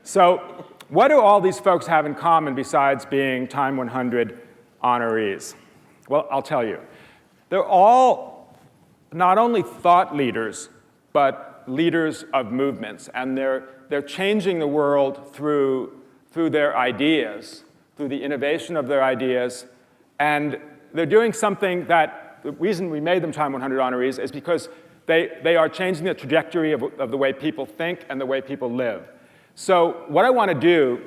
So what do all these folks have in common besides being Time 100 honorees? Well, I'll tell you. They're all not only thought leaders, but leaders of movements. And they're changing the world through their ideas, through the innovation of their ideas. And they're doing something that the reason we made them Time 100 honorees is because they are changing the trajectory of the way people think and the way people live. So what I want to do,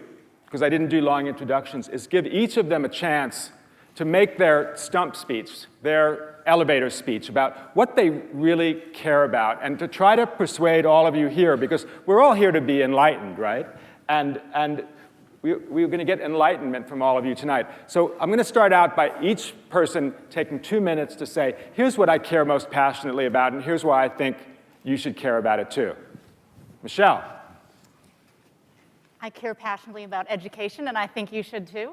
because I didn't do long introductions, is give each of them a chance to make their stump speech, their elevator speech about what they really care about, and to try to persuade all of you here, because we're all here to be enlightened, right? And we're going to get enlightenment from all of you tonight. So I'm going to start out by each person taking 2 minutes to say, here's what I care most passionately about, and here's why I think you should care about it too. Michelle. I care passionately about education, and I think you should too.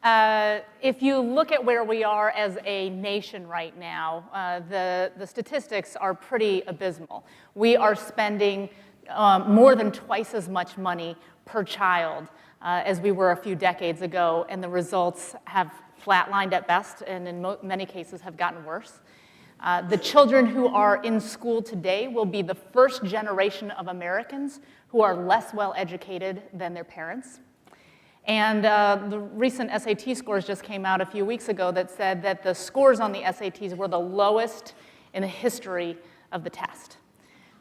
If you look at where we are as a nation right now, the statistics are pretty abysmal. We are spending more than twice as much money per child as we were a few decades ago, and the results have flatlined at best, and in many cases have gotten worse. The children who are in school today will be the first generation of Americans who are less well educated than their parents. And the recent SAT scores just came out a few weeks ago that said that the scores on the SATs were the lowest in the history of the test.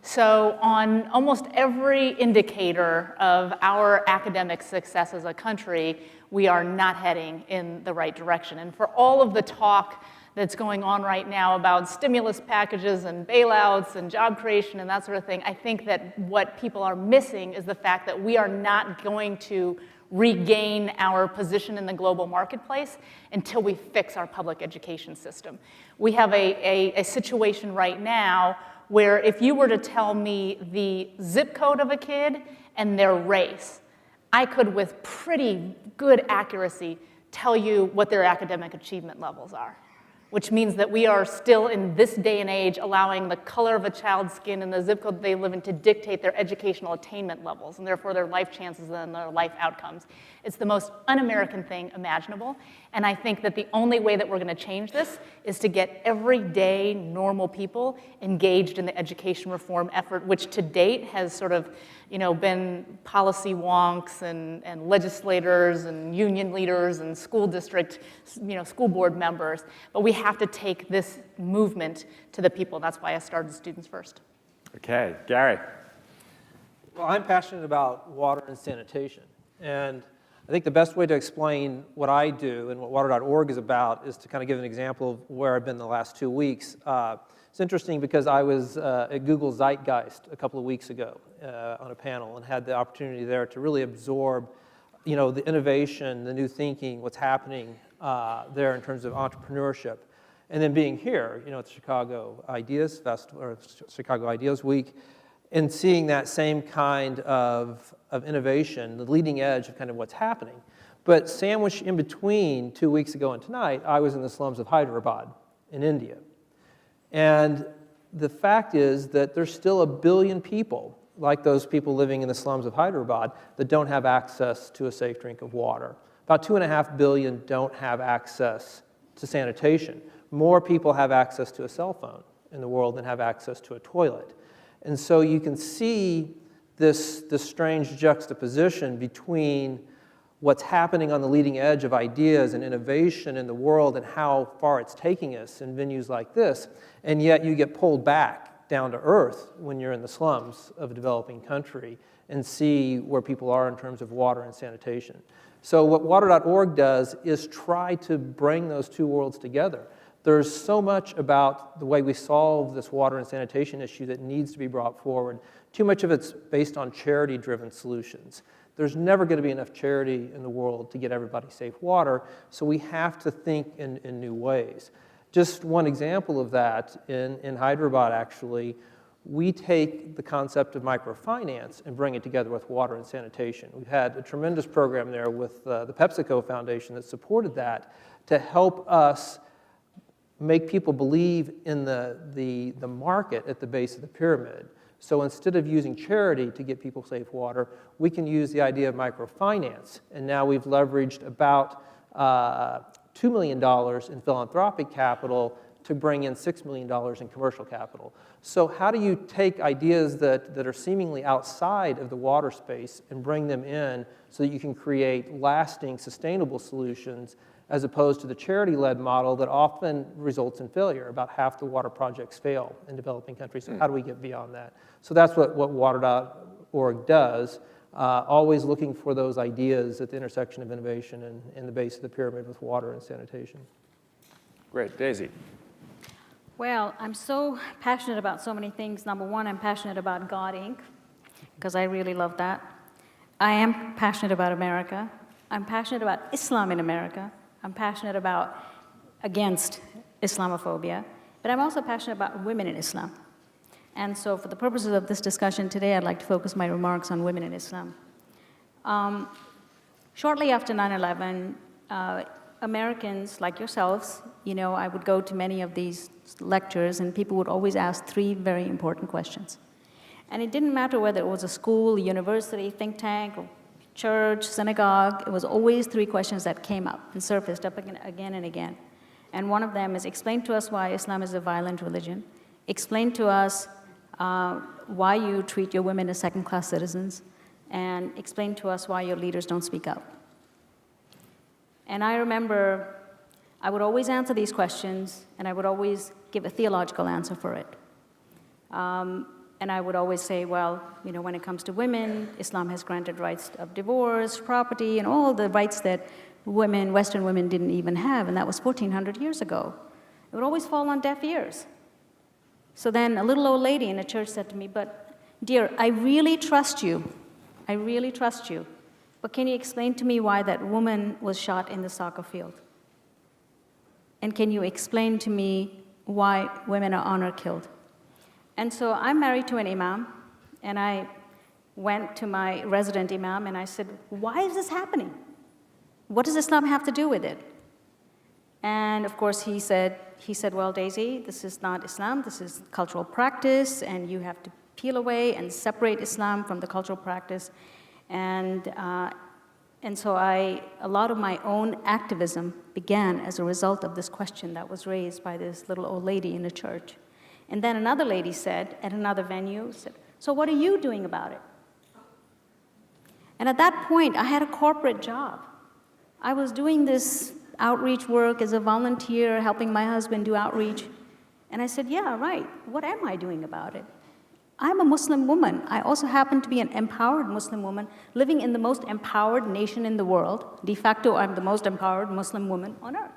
So on almost every indicator of our academic success as a country, we are not heading in the right direction. And for all of the talk that's going on right now about stimulus packages and bailouts and job creation and that sort of thing, I think that what people are missing is the fact that we are not going to regain our position in the global marketplace until we fix our public education system. We have a situation right now where if you were to tell me the zip code of a kid and their race, I could with pretty good accuracy tell you what their academic achievement levels are, which means that we are still in this day and age allowing the color of a child's skin and the zip code they live in to dictate their educational attainment levels and therefore their life chances and their life outcomes. It's the most un-American thing imaginable, and I think that the only way that we're going to change this is to get everyday normal people engaged in the education reform effort, which to date has sort of been policy wonks and legislators and union leaders and school district, school board members. But we have to take this movement to the people. That's why I started Students First. Okay, Gary. Well, I'm passionate about water and sanitation. And I think the best way to explain what I do and what water.org is about is to kind of give an example of where I've been the last 2 weeks. It's interesting because I was at Google Zeitgeist a couple of weeks ago on a panel and had the opportunity there to really absorb, the innovation, the new thinking, what's happening there in terms of entrepreneurship. And then being here, at the Chicago Ideas Festival or Chicago Ideas Week, and seeing that same kind of innovation, the leading edge of kind of what's happening. But sandwiched in between 2 weeks ago and tonight, I was in the slums of Hyderabad in India. And the fact is that there's still 1 billion people, like those people living in the slums of Hyderabad, that don't have access to a safe drink of water. About 2.5 billion don't have access to sanitation. More people have access to a cell phone in the world than have access to a toilet. And so you can see this strange juxtaposition between what's happening on the leading edge of ideas and innovation in the world and how far it's taking us in venues like this, and yet you get pulled back down to earth when you're in the slums of a developing country and see where people are in terms of water and sanitation. So what water.org does is try to bring those two worlds together. There's so much about the way we solve this water and sanitation issue that needs to be brought forward. Too much of it's based on charity-driven solutions. There's never going to be enough charity in the world to get everybody safe water, so we have to think in new ways. Just one example of that, in Hyderabad actually, we take the concept of microfinance and bring it together with water and sanitation. We've had a tremendous program there with the PepsiCo Foundation that supported that to help us make people believe in the market at the base of the pyramid. So instead of using charity to get people safe water, we can use the idea of microfinance. And now we've leveraged about $2 million in philanthropic capital to bring in $6 million in commercial capital. So how do you take ideas that are seemingly outside of the water space and bring them in so that you can create lasting, sustainable solutions as opposed to the charity-led model that often results in failure? About half the water projects fail in developing countries. So how do we get beyond that? So that's what water.org does, always looking for those ideas at the intersection of innovation and in the base of the pyramid with water and sanitation. Great. Daisy. Well, I'm so passionate about so many things. Number one, I'm passionate about God, Inc., because I really love that. I am passionate about America. I'm passionate about Islam in America. I'm passionate against Islamophobia. But I'm also passionate about women in Islam. And so for the purposes of this discussion today, I'd like to focus my remarks on women in Islam. Shortly after 9/11, Americans like yourselves, I would go to many of these lectures and people would always ask three very important questions. And it didn't matter whether it was a school, university, think tank, or church, synagogue, it was always three questions that came up and surfaced up again and again. And one of them is, explain to us why Islam is a violent religion. Explain to us why you treat your women as second-class citizens. And explain to us why your leaders don't speak up. And I remember I would always answer these questions, and I would always give a theological answer for it. And I would always say, well, when it comes to women, Islam has granted rights of divorce, property, and all the rights that Western women didn't even have, and that was 1,400 years ago. It would always fall on deaf ears. So then a little old lady in a church said to me, but dear, I really trust you. I really trust you. But can you explain to me why that woman was shot in the soccer field? And can you explain to me why women are honor killed? And so I'm married to an imam, and I went to my resident imam and I said, why is this happening? What does Islam have to do with it? And of course he said, well, Daisy, this is not Islam, this is cultural practice, and you have to peel away and separate Islam from the cultural practice. And so a lot of my own activism began as a result of this question that was raised by this little old lady in the church. And then another lady said, at another venue, so what are you doing about it? And at that point, I had a corporate job. I was doing this outreach work as a volunteer, helping my husband do outreach. And I said, yeah, right, what am I doing about it? I'm a Muslim woman. I also happen to be an empowered Muslim woman living in the most empowered nation in the world. De facto, I'm the most empowered Muslim woman on earth.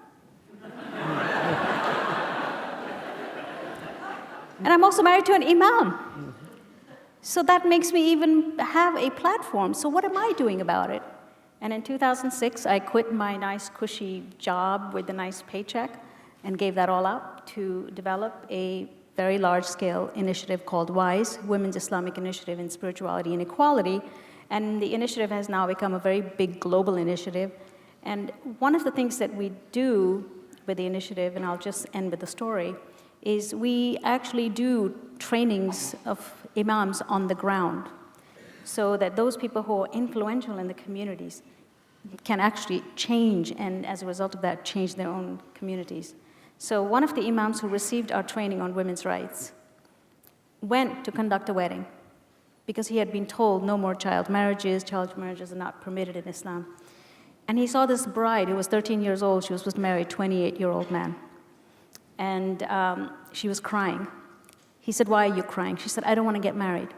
And I'm also married to an imam. So that makes me even have a platform. So what am I doing about it? And in 2006, I quit my nice, cushy job with a nice paycheck and gave that all up to develop a very large-scale initiative called WISE, Women's Islamic Initiative in Spirituality and Equality. And the initiative has now become a very big global initiative. And one of the things that we do with the initiative, and I'll just end with the story, is we actually do trainings of imams on the ground so that those people who are influential in the communities can actually change, and as a result of that, change their own communities. So one of the imams who received our training on women's rights went to conduct a wedding because he had been told no more child marriages are not permitted in Islam. And he saw this bride who was 13 years old. She was supposed to marry a 28-year-old man. And she was crying. He said, why are you crying? She said, I don't want to get married.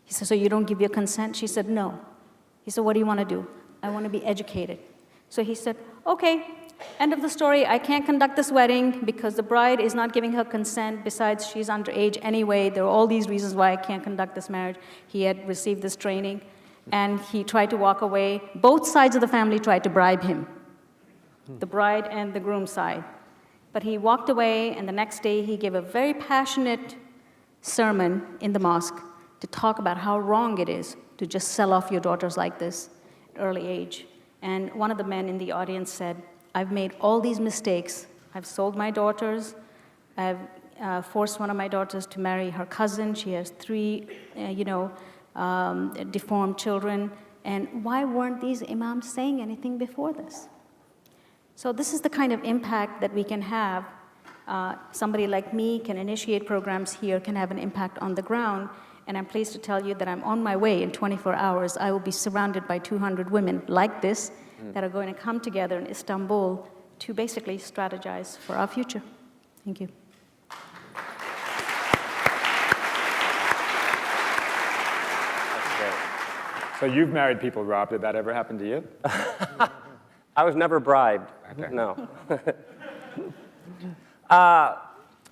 He said, so you don't give your consent? She said, no. He said, what do you want to do? I want to be educated. So he said, okay, end of the story. I can't conduct this wedding because the bride is not giving her consent. Besides, she's underage anyway. There are all these reasons why I can't conduct this marriage. He had received this training, and he tried to walk away. Both sides of the family tried to bribe him, the bride and the groom side. But he walked away, and the next day he gave a very passionate sermon in the mosque to talk about how wrong it is to just sell off your daughters like this at early age. And one of the men in the audience said, I've made all these mistakes. I've sold my daughters. I've forced one of my daughters to marry her cousin. She has three, deformed children. And why weren't these imams saying anything before this? So this is the kind of impact that we can have. Somebody like me can initiate programs here, can have an impact on the ground. And I'm pleased to tell you that I'm on my way. In 24 hours, I will be surrounded by 200 women like this that are going to come together in Istanbul to basically strategize for our future. Thank you. So you've married people, Rob. Did that ever happen to you? I was never bribed. Okay. No. I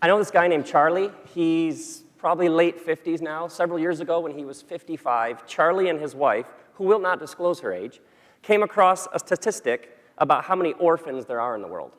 know this guy named Charlie. He's probably late 50s now. Several years ago when he was 55, Charlie and his wife, who will not disclose her age, came across a statistic about how many orphans there are in the world.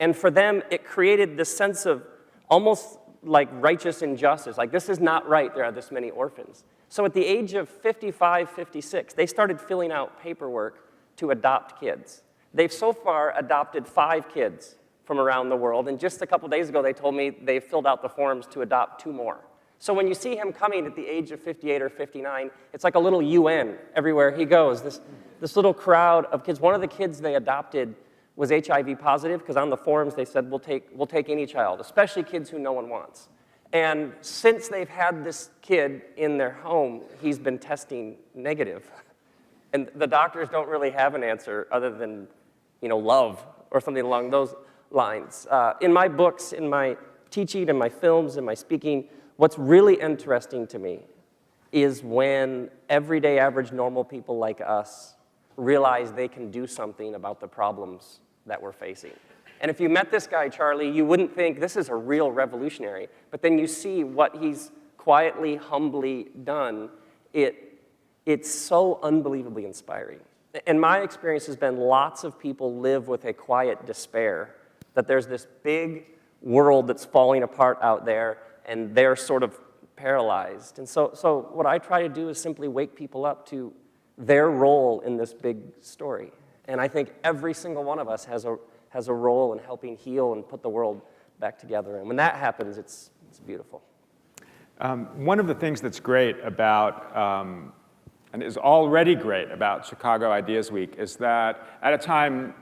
And for them, it created this sense of almost like righteous injustice. Like, this is not right, there are this many orphans. So at the age of 55, 56, they started filling out paperwork to adopt kids. They've so far adopted 5 kids from around the world, and just a couple days ago they told me they filled out the forms to adopt 2 more. So when you see him coming at the age of 58 or 59, it's like a little UN everywhere he goes, this little crowd of kids. One of the kids they adopted was HIV positive, because on the forms they said, we'll take any child, especially kids who no one wants. And since they've had this kid in their home, he's been testing negative. And the doctors don't really have an answer other than, love or something along those lines. In my books, in my teaching, in my films, in my speaking, what's really interesting to me is when everyday, average, normal people like us realize they can do something about the problems that we're facing. And if you met this guy, Charlie, you wouldn't think this is a real revolutionary. But then you see what he's quietly, humbly done. It's so unbelievably inspiring. And my experience has been lots of people live with a quiet despair that there's this big world that's falling apart out there, and they're sort of paralyzed. And so what I try to do is simply wake people up to their role in this big story. And I think every single one of us has a role in helping heal and put the world back together. And when that happens, it's beautiful. One of the things that's great about, and is already great about Chicago Ideas Week, is that at a time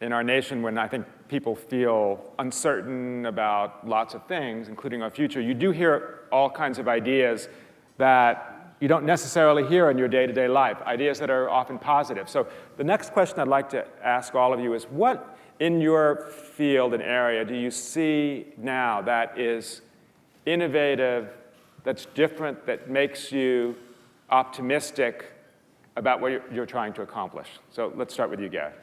in our nation when I think people feel uncertain about lots of things, including our future, you do hear all kinds of ideas that you don't necessarily hear in your day-to-day life, ideas that are often positive. So the next question I'd like to ask all of you is, what in your field and area do you see now that is innovative, that's different, that makes you optimistic about what you're trying to accomplish? So let's start with you, Gary.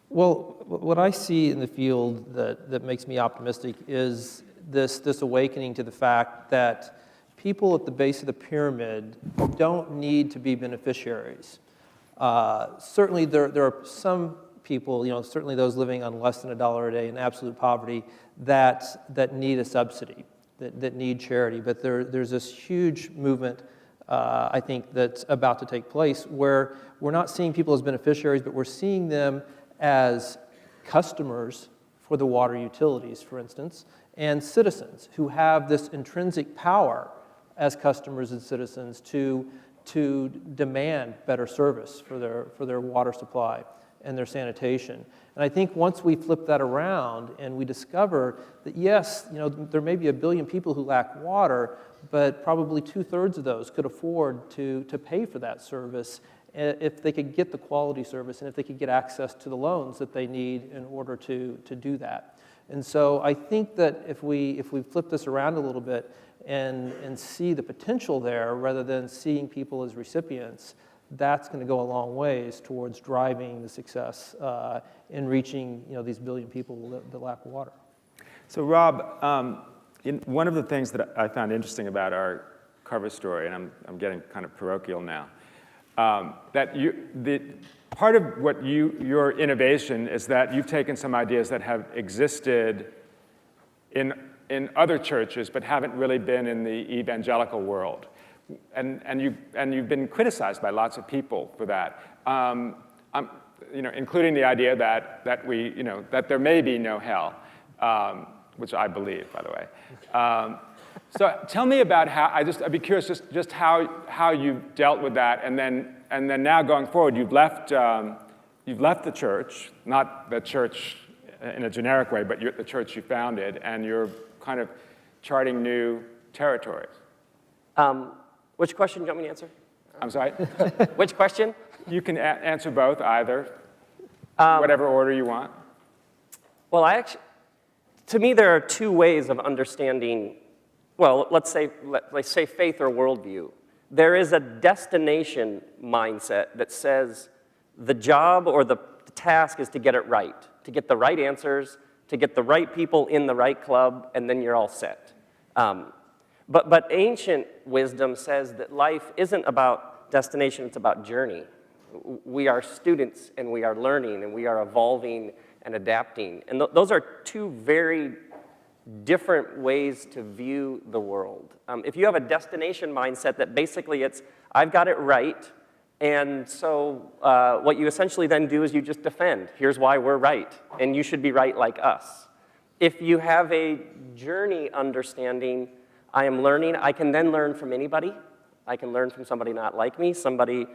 Well, what I see in the field that makes me optimistic is this awakening to the fact that people at the base of the pyramid don't need to be beneficiaries. Certainly there are some people, certainly those living on less than $1 a day in absolute poverty that need a subsidy, that need charity. But there's this huge movement, I think, that's about to take place where we're not seeing people as beneficiaries, but we're seeing them as customers for the water utilities, for instance, and citizens who have this intrinsic power as customers and citizens to demand better service for their water supply and their sanitation. And I think once we flip that around and we discover that, yes, there may be 1 billion people who lack water, but probably 2/3 of those could afford to pay for that service if they could get the quality service and if they could get access to the loans that they need in order to do that. And so I think that if we flip this around a little bit and see the potential there rather than seeing people as recipients, that's going to go a long ways towards driving the success in reaching these 1 billion people that lack water. So Rob, one of the things that I found interesting about our cover story, and I'm getting kind of parochial now, that part of what your innovation is that you've taken some ideas that have existed in other churches but haven't really been in the evangelical world, and you've been criticized by lots of people for that, including the idea that there may be no hell. which I believe, by the way. So tell me about how, I'd be curious just how you dealt with that, and then now going forward, you've left the church, not the church in a generic way, but the church you founded, and you're kind of charting new territories. Which question do you want me to answer? I'm sorry? Which question? You can answer both, either, whatever order you want. Well, to me, there are two ways of understanding, well, let's say faith or worldview. There is a destination mindset that says the job or the task is to get it right, to get the right answers, to get the right people in the right club, and then you're all set. But ancient wisdom says that life isn't about destination, it's about journey. We are students, and we are learning, and we are evolving and adapting. And those are two very different ways to view the world. If you have a destination mindset that basically it's, I've got it right, and so what you essentially then do is you just defend. Here's why we're right, and you should be right like us. If you have a journey understanding, I am learning, I can then learn from anybody. I can learn from somebody not like me, somebody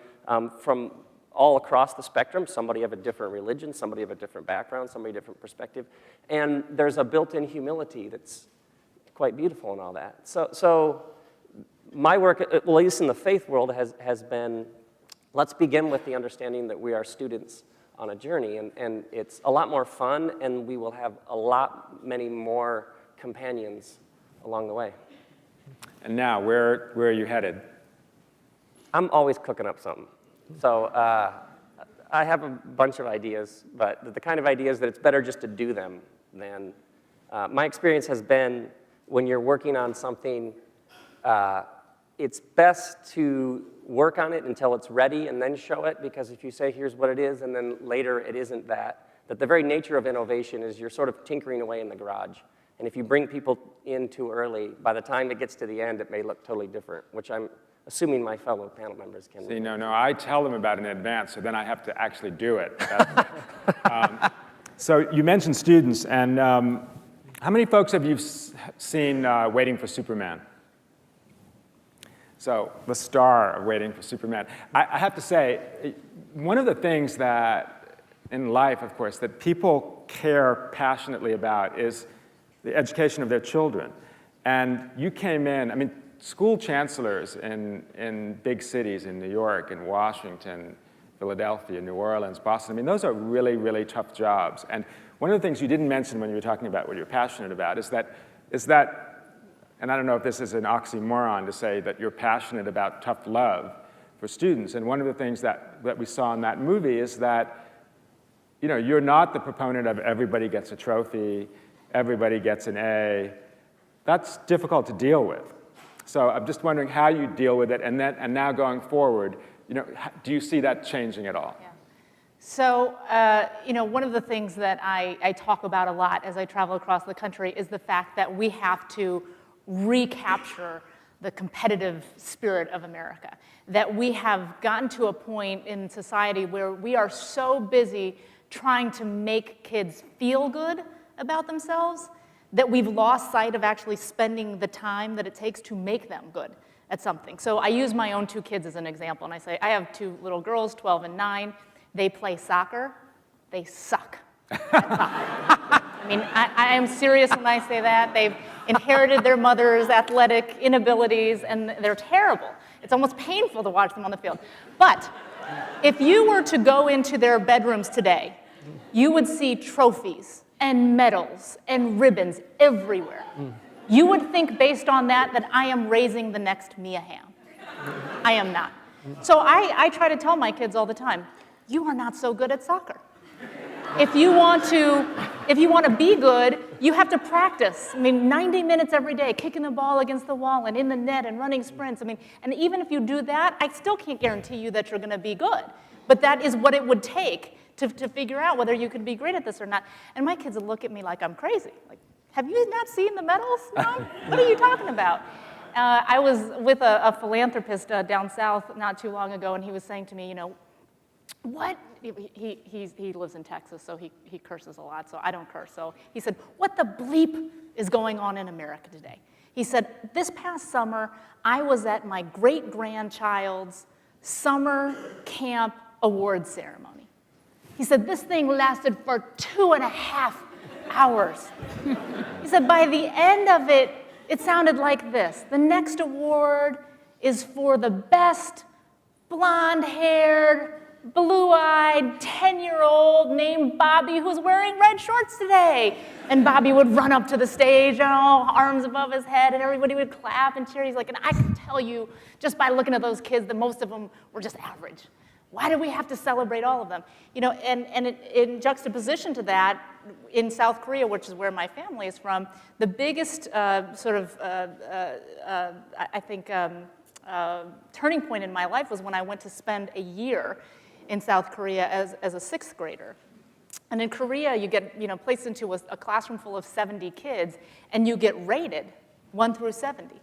from all across the spectrum, somebody of a different religion, somebody of a different background, somebody different perspective. And there's a built-in humility that's quite beautiful and all that. So my work, at least in the faith world, has been, let's begin with the understanding that we are students on a journey, and it's a lot more fun, and we will have many more companions along the way. And now, where are you headed? I'm always cooking up something. So I have a bunch of ideas, but the kind of ideas that it's better just to do them than, my experience has been when you're working on something, it's best to work on it until it's ready and then show it, because if you say, here's what it is, and then later it isn't that the very nature of innovation is you're sort of tinkering away in the garage. And if you bring people in too early, by the time it gets to the end, it may look totally different, which I'm assuming my fellow panel members can. See, no, I tell them about it in advance, so then I have to actually do it. So you mentioned students, and how many folks have you seen Waiting for Superman? So the star of Waiting for Superman. I have to say, one of the things that in life, of course, that people care passionately about is the education of their children. And you came in, I mean, school chancellors in big cities, in New York, in Washington, Philadelphia, New Orleans, Boston, I mean, those are really, really tough jobs. And one of the things you didn't mention when you were talking about what you're passionate about is that, and I don't know if this is an oxymoron to say that you're passionate about tough love for students. And one of the things that we saw in that movie is that, you know, you're not the proponent of everybody gets a trophy, everybody gets an A. That's difficult to deal with. So I'm just wondering how you deal with it, and now going forward, you know, do you see that changing at all? Yeah. So, you know, one of the things that I talk about a lot as I travel across the country is the fact that we have to recapture the competitive spirit of America. That we have gotten to a point in society where we are so busy trying to make kids feel good about themselves that we've lost sight of actually spending the time that it takes to make them good at something. So I use my own two kids as an example, and I say, I have two little girls, 12 and 9. They play soccer. They suck at soccer. I mean, I am serious when I say that. They've inherited their mother's athletic inabilities, and they're terrible. It's almost painful to watch them on the field. But if you were to go into their bedrooms today, you would see trophies and medals and ribbons everywhere. You would think based on that I am raising the next Mia Hamm. I am not. So I try to tell my kids all the time, you are not so good at soccer. If you want to be good, you have to practice. I mean, 90 minutes every day, kicking the ball against the wall and in the net and running sprints. I mean, and even if you do that, I still can't guarantee you that you're going to be good. But that is what it would take to figure out whether you could be great at this or not. And my kids would look at me like I'm crazy. Like, have you not seen the medals, Mom? What are you talking about? I was with a philanthropist down south not too long ago, and he was saying to me, you know, what, he lives in Texas, so he curses a lot, so I don't curse. So he said, what the bleep is going on in America today? He said, this past summer, I was at my great-grandchild's summer camp award ceremony. He said, this thing lasted for 2.5 hours. He said, by the end of it, it sounded like this. The next award is for the best blonde-haired, blue-eyed 10-year-old named Bobby who's wearing red shorts today. And Bobby would run up to the stage, arms above his head, and everybody would clap and cheer. He's like, and I can tell you, just by looking at those kids, that most of them were just average. Why do we have to celebrate all of them? You know, and in juxtaposition to that, in South Korea, which is where my family is from, the biggest turning point in my life was when I went to spend a year in South Korea as a 6th grader. And in Korea, you get placed into a classroom full of 70 kids, and you get rated 1 through 70.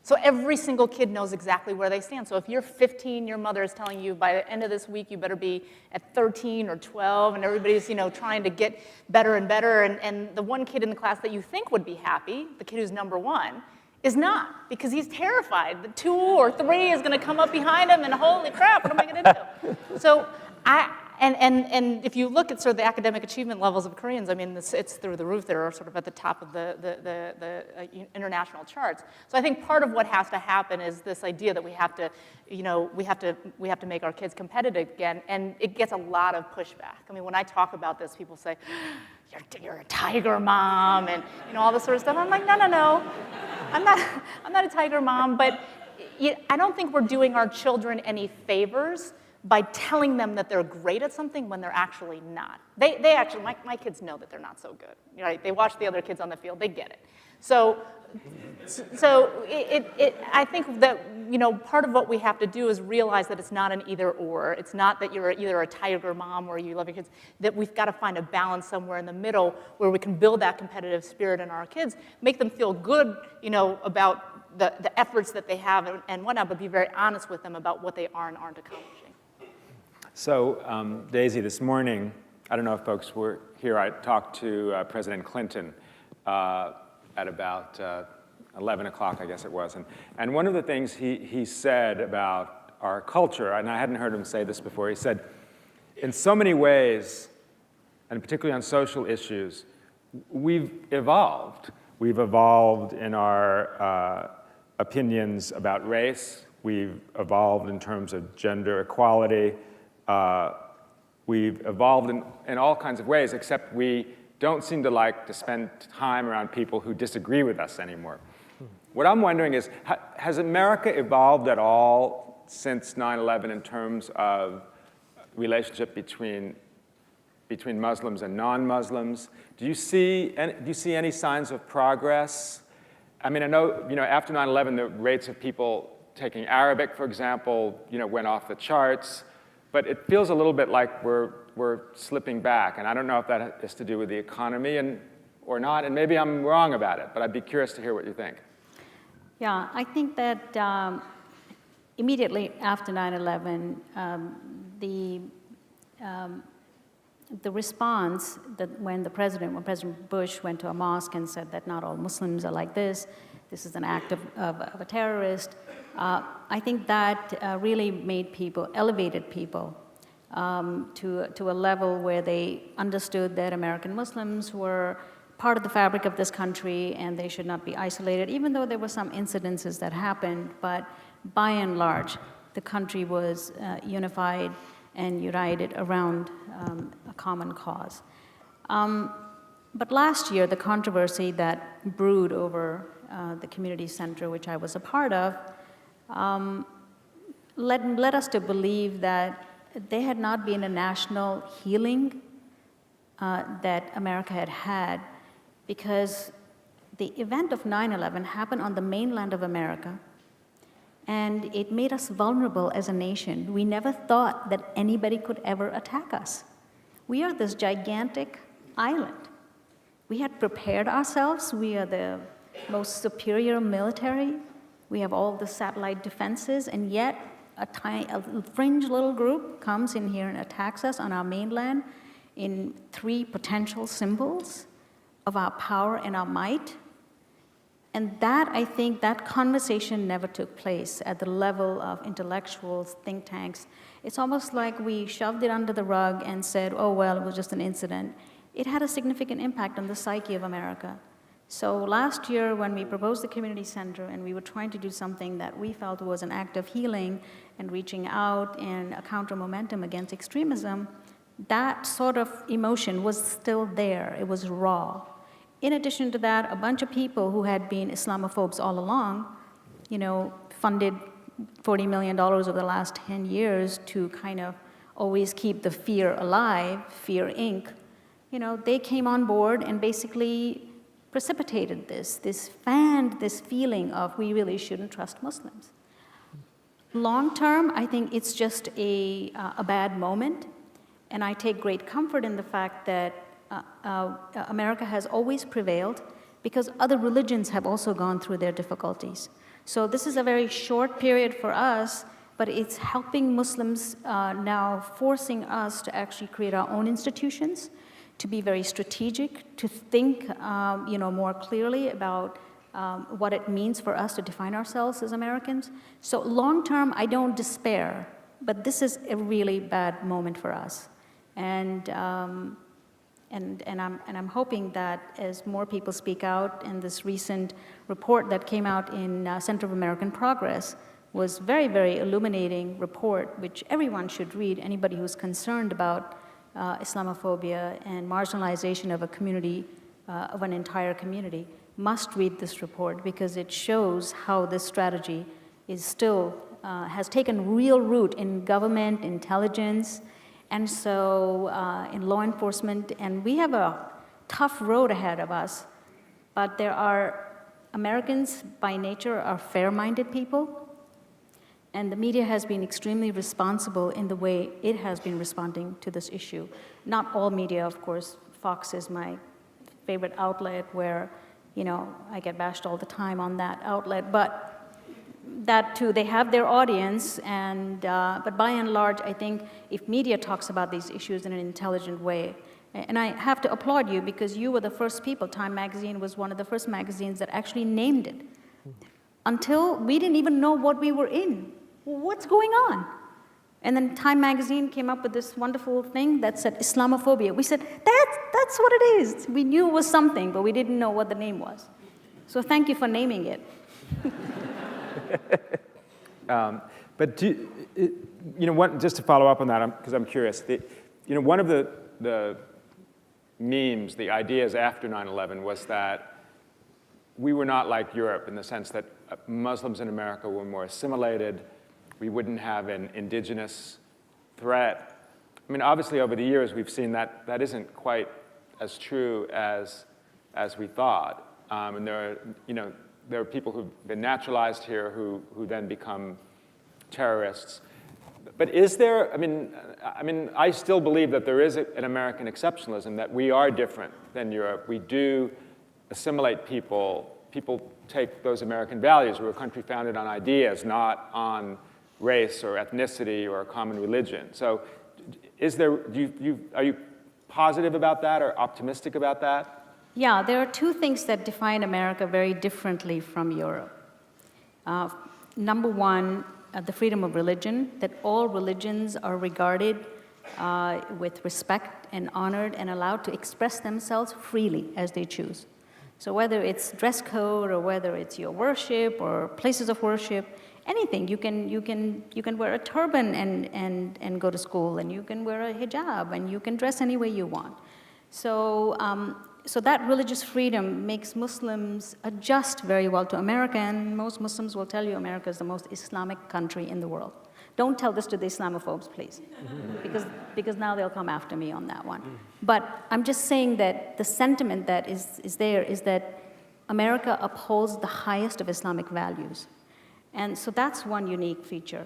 So every single kid knows exactly where they stand. So if you're 15, your mother is telling you by the end of this week you better be at 13 or 12, and everybody's trying to get better and better. And the one kid in the class that you think would be happy, the kid who's number 1, is not, because he's terrified. The 2 or 3 is going to come up behind him, and holy crap, what am I going to do? So and if you look at sort of the academic achievement levels of Koreans, I mean, it's through the roof. They're sort of at the top of the international charts. So I think part of what has to happen is this idea that we have to make our kids competitive again, and it gets a lot of pushback. I mean, when I talk about this, people say, "You're a tiger mom," and all this sort of stuff. I'm like, no, I'm not a tiger mom, but I don't think we're doing our children any favors by telling them that they're great at something when they're actually not. They actually, my kids know that they're not so good. Right? They watch the other kids on the field, they get it. So I think that part of what we have to do is realize that it's not an either or. It's not that you're either a tiger mom or you love your kids. That we've got to find a balance somewhere in the middle where we can build that competitive spirit in our kids, make them feel good, about the efforts that they have and whatnot, but be very honest with them about what they are and aren't accomplishing. So, Daisy, this morning, I don't know if folks were here, I talked to President Clinton at about 11 o'clock, I guess it was. And one of the things he said about our culture, and I hadn't heard him say this before, he said, in so many ways, and particularly on social issues, we've evolved. We've evolved in our opinions about race. We've evolved in terms of gender equality. We've evolved in all kinds of ways, except we don't seem to like to spend time around people who disagree with us anymore. What I'm wondering is, has America evolved at all since 9/11 in terms of relationship between Muslims and non-Muslims? Do you see any signs of progress? I mean, I know, after 9/11, the rates of people taking Arabic, for example, went off the charts. But it feels a little bit like we're slipping back, and I don't know if that is to do with the economy or not, and maybe I'm wrong about it, but I'd be curious to hear what you think. Yeah, I think that immediately after 9/11, the response that when President Bush went to a mosque and said that not all Muslims are like this is an act of a terrorist, I think that really elevated people to a level where they understood that American Muslims were part of the fabric of this country and they should not be isolated, even though there were some incidences that happened. But by and large, the country was unified and united around a common cause. But last year, the controversy that brewed over the community center, which I was a part of, led us to believe that there had not been a national healing that America had, because the event of 9/11 happened on the mainland of America, and it made us vulnerable as a nation. We never thought that anybody could ever attack us. We are this gigantic island. We had prepared ourselves. We are the most superior military. We have all the satellite defenses, and yet a fringe little group comes in here and attacks us on our mainland in 3 potential symbols of our power and our might. And that, I think, that conversation never took place at the level of intellectuals, think tanks. It's almost like we shoved it under the rug and said, oh, well, it was just an incident. It had a significant impact on the psyche of America. So last year, when we proposed the community center and we were trying to do something that we felt was an act of healing and reaching out and a counter momentum against extremism, that sort of emotion was still there. It was raw. In addition to that, a bunch of people who had been Islamophobes all along, funded $40 million over the last 10 years to kind of always keep the fear alive, Fear Inc., they came on board and basically precipitated this fanned this feeling of we really shouldn't trust Muslims. Long term, I think it's just a bad moment, and I take great comfort in the fact that America has always prevailed because other religions have also gone through their difficulties. So this is a very short period for us, but it's helping Muslims now, forcing us to actually create our own institutions, to be very strategic, to think more clearly about what it means for us to define ourselves as Americans. So long term, I don't despair, but this is a really bad moment for us. And I'm hoping that as more people speak out, and this recent report that came out in Center of American Progress was very, very illuminating report, which everyone should read, anybody who's concerned about Islamophobia and marginalization of a community, of an entire community, must read this report because it shows how this strategy is still, has taken real root in government, intelligence, and so in law enforcement. And we have a tough road ahead of us, but Americans by nature are fair-minded people. And the media has been extremely responsible in the way it has been responding to this issue. Not all media, of course. Fox is my favorite outlet where, I get bashed all the time on that outlet. But that too, they have their audience. But by and large, I think if media talks about these issues in an intelligent way, and I have to applaud you because you were the first people. Time magazine was one of the first magazines that actually named it. Until we didn't even know what we were in. What's going on? And then Time magazine came up with this wonderful thing that said Islamophobia. We said, that's what it is. We knew it was something, but we didn't know what the name was. So thank you for naming it. But just to follow up on that, because I'm curious, one of the memes, the ideas after 9/11 was that we were not like Europe in the sense that Muslims in America were more assimilated. We wouldn't have an indigenous threat. I mean, obviously, over the years, we've seen that that isn't quite as true as we thought. And there are people who've been naturalized here who then become terrorists. But is there? I mean, I still believe that there is an American exceptionalism, that we are different than Europe. We do assimilate people. People take those American values. We're a country founded on ideas, not on race or ethnicity or a common religion. So are you positive about that or optimistic about that? Yeah, there are two things that define America very differently from Europe. Number one, the freedom of religion, that all religions are regarded with respect and honored and allowed to express themselves freely as they choose. So whether it's dress code or whether it's your worship or places of worship, anything, you can wear a turban and go to school, and you can wear a hijab, and you can dress any way you want. So that religious freedom makes Muslims adjust very well to America, and most Muslims will tell you America is the most Islamic country in the world. Don't tell this to the Islamophobes, please, because now they'll come after me on that one. But I'm just saying that the sentiment that is there is that America upholds the highest of Islamic values. And so that's one unique feature.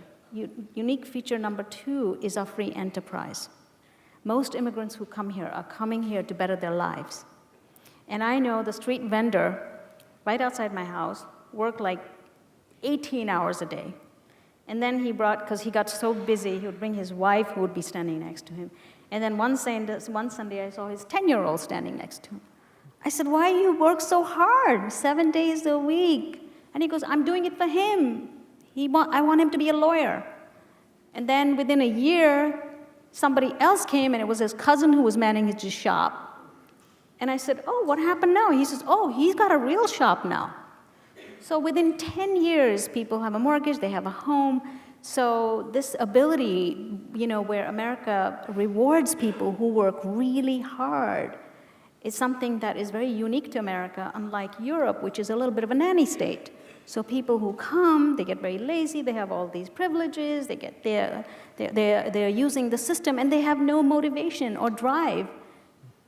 Unique feature number two is our free enterprise. Most immigrants who come here are coming here to better their lives. And I know the street vendor right outside my house worked like 18 hours a day. And then he brought, because he got so busy, he would bring his wife who would be standing next to him. And then one Sunday I saw his 10-year-old standing next to him. I said, why do you work so hard, 7 days a week? And he goes, I'm doing it for him. I want him to be a lawyer. And then within a year, somebody else came, and it was his cousin who was manning his shop. And I said, oh, what happened now? He says, oh, he's got a real shop now. So within 10 years, people have a mortgage, they have a home. So this ability, where America rewards people who work really hard, is something that is very unique to America, unlike Europe, which is a little bit of a nanny state. So people who come, they get very lazy, they have all these privileges, they're using the system, and they have no motivation or drive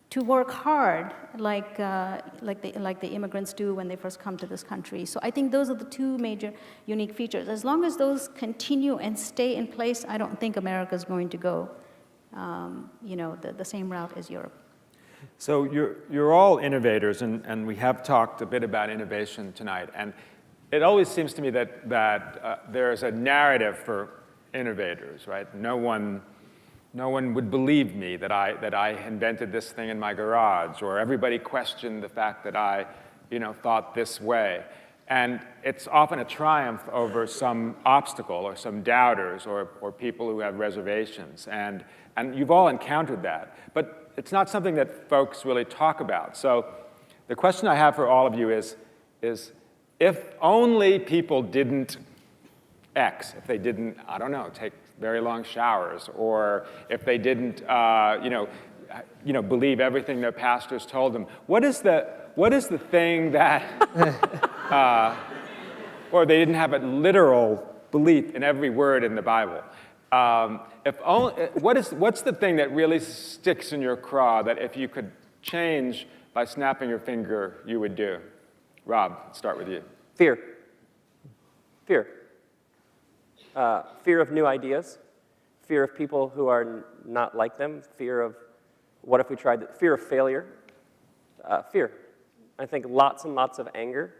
to work hard like the immigrants do when they first come to this country. So I think those are the two major unique features. As long as those continue and stay in place, I don't think America's going to go the same route as Europe. So you're all innovators, and we have talked a bit about innovation tonight. And it always seems to me that there is a narrative for innovators, right? No one would believe me that I invented this thing in my garage, or everybody questioned the fact that I, thought this way. And it's often a triumph over some obstacle or some doubters or people who have reservations. And you've all encountered that. But it's not something that folks really talk about. So the question I have for all of you is if only people didn't X, if they didn't, I don't know, take very long showers, or if they didn't, believe everything their pastors told them. What is the thing that, or they didn't have a literal belief in every word in the Bible? What's the thing that really sticks in your craw that if you could change by snapping your finger, you would do? Rob, let's start with you. Fear. Fear of new ideas, fear of people who are not like them, fear of what if we tried that, fear of failure, fear. I think lots and lots of anger,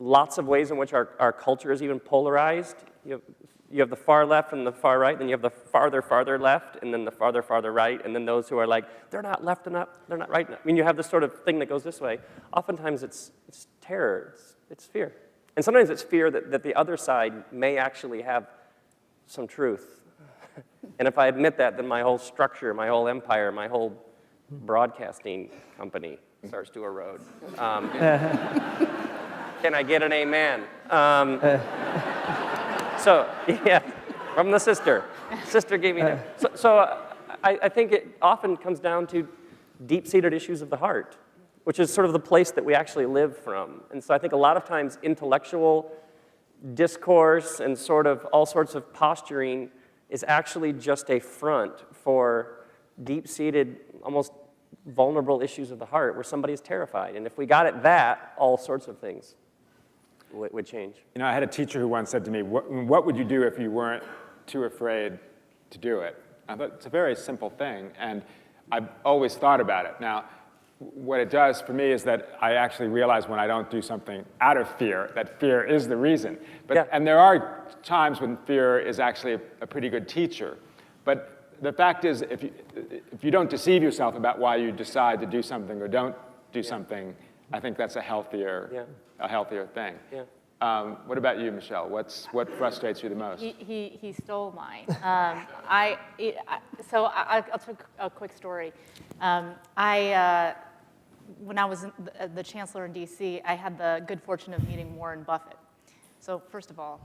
lots of ways in which our culture is even polarized. You have the far left and the far right, then you have the farther left, and then the farther right, and then those who are like, they're not left enough, they're not right enough. I mean, you have this sort of thing that goes this way. Oftentimes it's terror, it's fear. And sometimes it's fear that the other side may actually have some truth. And if I admit that, then my whole structure, my whole empire, my whole broadcasting company starts to erode. Can I get an amen? So, yeah, from the sister. Sister gave me that. So I think it often comes down to deep-seated issues of the heart, which is sort of the place that we actually live from. And so I think a lot of times intellectual discourse and sort of all sorts of posturing is actually just a front for deep-seated, almost vulnerable issues of the heart where somebody is terrified. And if we got at that, all sorts of things would change. I had a teacher who once said to me, what would you do if you weren't too afraid to do it? I thought it's a very simple thing, and I've always thought about it. Now, what it does for me is that I actually realize when I don't do something out of fear, that fear is the reason. And there are times when fear is actually a pretty good teacher. But the fact is, if you don't deceive yourself about why you decide to do something or don't do something, I think that's a healthier thing. Yeah. What about you, Michelle? What frustrates you the most? He stole mine. So I'll tell a quick story. When I was the chancellor in D.C., I had the good fortune of meeting Warren Buffett. So first of all,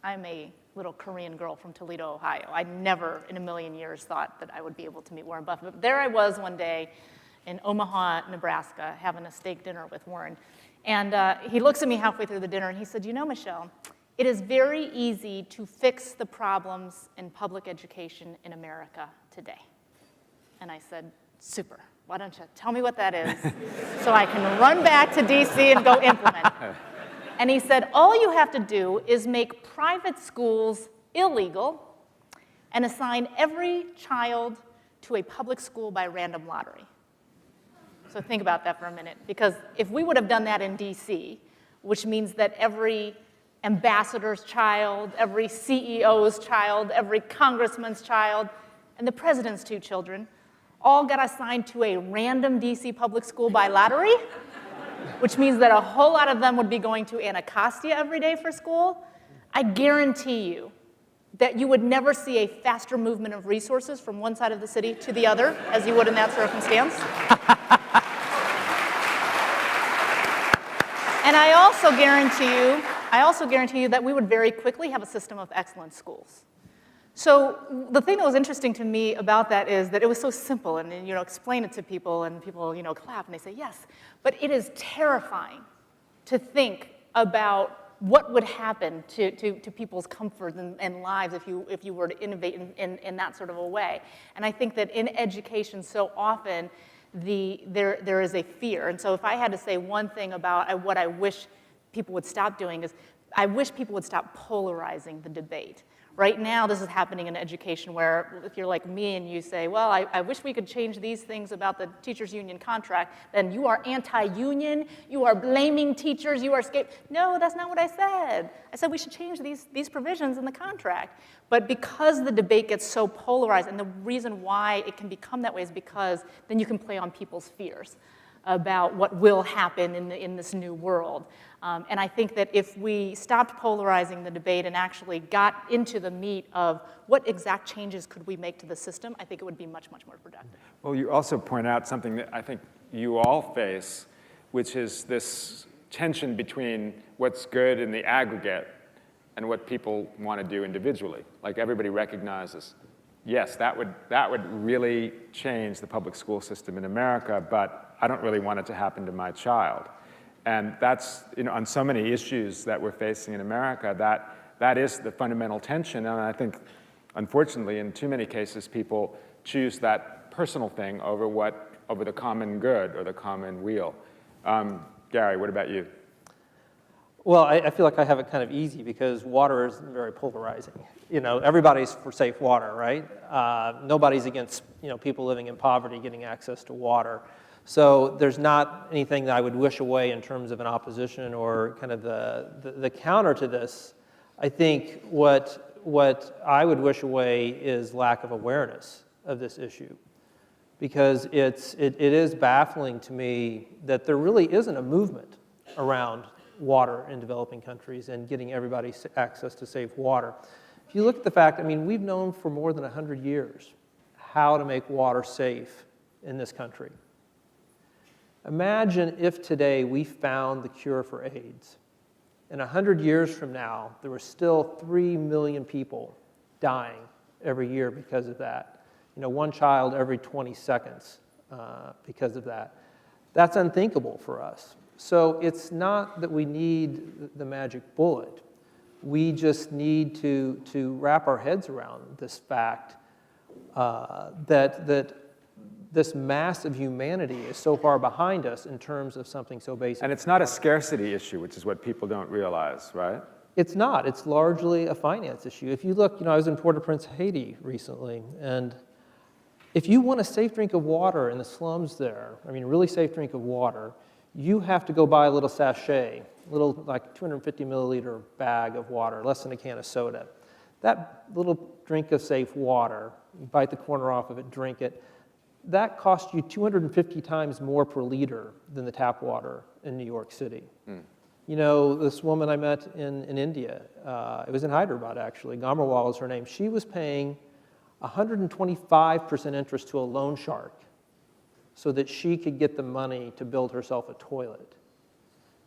I'm a little Korean girl from Toledo, Ohio. I never in a million years thought that I would be able to meet Warren Buffett. But there I was one day in Omaha, Nebraska, having a steak dinner with Warren. And he looks at me halfway through the dinner and he said, Michelle, it is very easy to fix the problems in public education in America today. And I said, super. Why don't you tell me what that is so I can run back to D.C. and go implement it. And he said, all you have to do is make private schools illegal and assign every child to a public school by random lottery. So think about that for a minute, because if we would have done that in D.C., which means that every ambassador's child, every CEO's child, every congressman's child, and the president's 2 children all got assigned to a random DC public school by lottery, which means that a whole lot of them would be going to Anacostia every day for school, I guarantee you that you would never see a faster movement of resources from one side of the city to the other as you would in that circumstance. And I also guarantee you that we would very quickly have a system of excellent schools. So the thing that was interesting to me about that is that it was so simple, and explain it to people, and people clap and they say yes. But it is terrifying to think about what would happen to people's comfort and lives if you were to innovate in that sort of a way. And I think that in education, so often there is a fear. And so if I had to say one thing about what I wish people would stop doing is I wish people would stop polarizing the debate. Right now, this is happening in education where if you're like me and you say, well, I wish we could change these things about the teachers' union contract, then you are anti-union, you are blaming teachers, you are scared. No, that's not what I said. I said we should change these provisions in the contract. But because the debate gets so polarized, and the reason why it can become that way is because then you can play on people's fears about what will happen in this new world. And I think that if we stopped polarizing the debate and actually got into the meat of what exact changes could we make to the system, I think it would be much, much more productive. Well, you also point out something that I think you all face, which is this tension between what's good in the aggregate and what people want to do individually. Like everybody recognizes, yes, that would really change the public school system in America, but I don't really want it to happen to my child. And that's, on so many issues that we're facing in America, that is the fundamental tension. And I think, unfortunately, in too many cases, people choose that personal thing over the common good or the common weal. Gary, what about you? Well, I feel like I have it kind of easy because water is very polarizing. Everybody's for safe water, right? Nobody's against, people living in poverty getting access to water. So there's not anything that I would wish away in terms of an opposition or kind of the counter to this. I think what I would wish away is lack of awareness of this issue, because it is baffling to me that there really isn't a movement around water in developing countries and getting everybody access to safe water. If you look at the fact, we've known for more than 100 years how to make water safe in this country. Imagine if today we found the cure for AIDS. And 100 years from now, there were still 3 million people dying every year because of that. One child every 20 seconds because of that. That's unthinkable for us. So it's not that we need the magic bullet. We just need to wrap our heads around this fact that this mass of humanity is so far behind us in terms of something so basic. And it's not a scarcity issue, which is what people don't realize, right? It's not. It's largely a finance issue. If you look, I was in Port-au-Prince, Haiti recently, and if you want a safe drink of water in the slums there, really safe drink of water, you have to go buy a little sachet, little like 250 milliliter bag of water, less than a can of soda. That little drink of safe water, you bite the corner off of it, drink it, that costs you 250 times more per liter than the tap water in New York City. This woman I met in India, it was in Hyderabad actually, Gamarwal is her name, she was paying 125% interest to a loan shark so that she could get the money to build herself a toilet.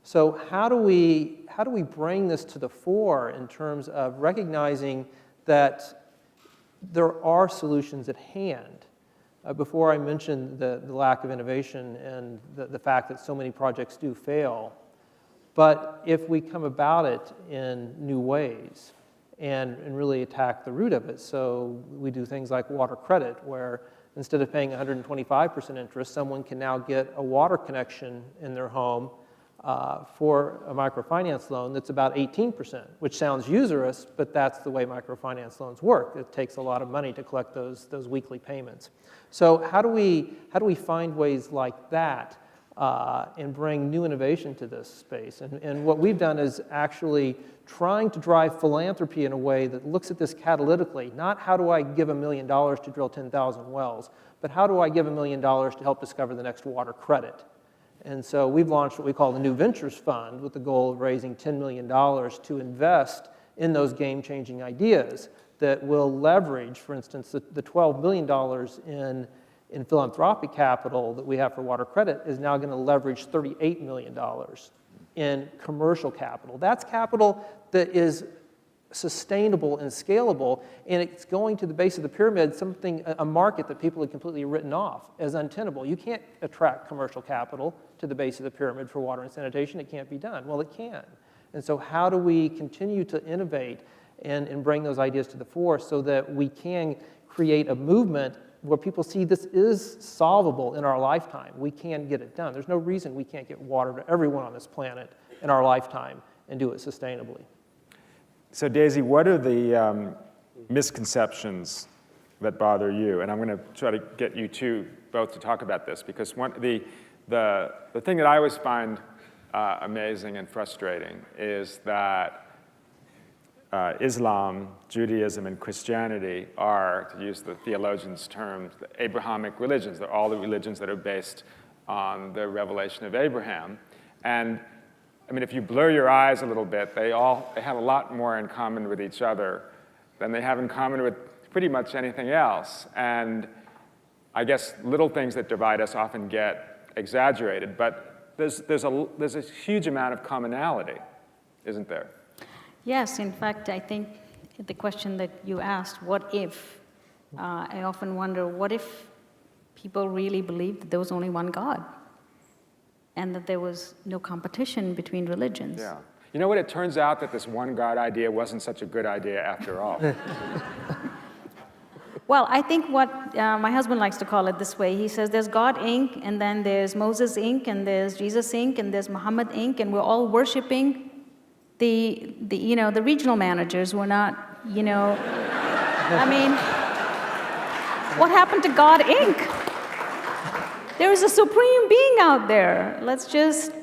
So how do we bring this to the fore in terms of recognizing that there are solutions at hand? Before I mentioned the lack of innovation and the fact that so many projects do fail, but if we come about it in new ways and really attack the root of it, so we do things like water credit, where instead of paying 125% interest, someone can now get a water connection in their home for a microfinance loan that's about 18%, which sounds usurious, but that's the way microfinance loans work. It takes a lot of money to collect those weekly payments. So how do we find ways like that and bring new innovation to this space. And what we've done is actually trying to drive philanthropy in a way that looks at this catalytically, not how do I give $1 million to drill 10,000 wells, but how do I give $1 million to help discover the next water credit? And so we've launched what we call the New Ventures Fund with the goal of raising $10 million to invest in those game-changing ideas that will leverage, for instance, the $12 million in philanthropic capital that we have for water credit is now going to leverage $38 million in commercial capital. That's capital that is sustainable and scalable, and it's going to the base of the pyramid, a market that people had completely written off as untenable. You can't attract commercial capital to the base of the pyramid for water and sanitation. It can't be done. Well, it can. And so how do we continue to innovate and bring those ideas to the fore so that we can create a movement where people see this is solvable in our lifetime? We can get it done. There's no reason we can't get water to everyone on this planet in our lifetime and do it sustainably. So Daisy, what are the misconceptions that bother you? And I'm going to try to get you two both to talk about this, because the thing that I always find amazing and frustrating is that Islam, Judaism, and Christianity are, to use the theologians' terms, the Abrahamic religions. They're all the religions that are based on the revelation of Abraham. And I mean, if you blur your eyes a little bit, they have a lot more in common with each other than they have in common with pretty much anything else. And I guess little things that divide us often get exaggerated, but there's a huge amount of commonality, isn't there? Yes, in fact, I think the question that you asked, what if, I often wonder, what if people really believed that there was only one God and that there was no competition between religions? Yeah. You know what? It turns out that this one God idea wasn't such a good idea after all. Well, I think what my husband likes to call it this way. He says there's God Inc., and then there's Moses Inc., and there's Jesus Inc., and there's Muhammad Inc., and we're all worshiping the regional managers. We're not, I mean, what happened to God Inc.? There is a supreme being out there. Let's just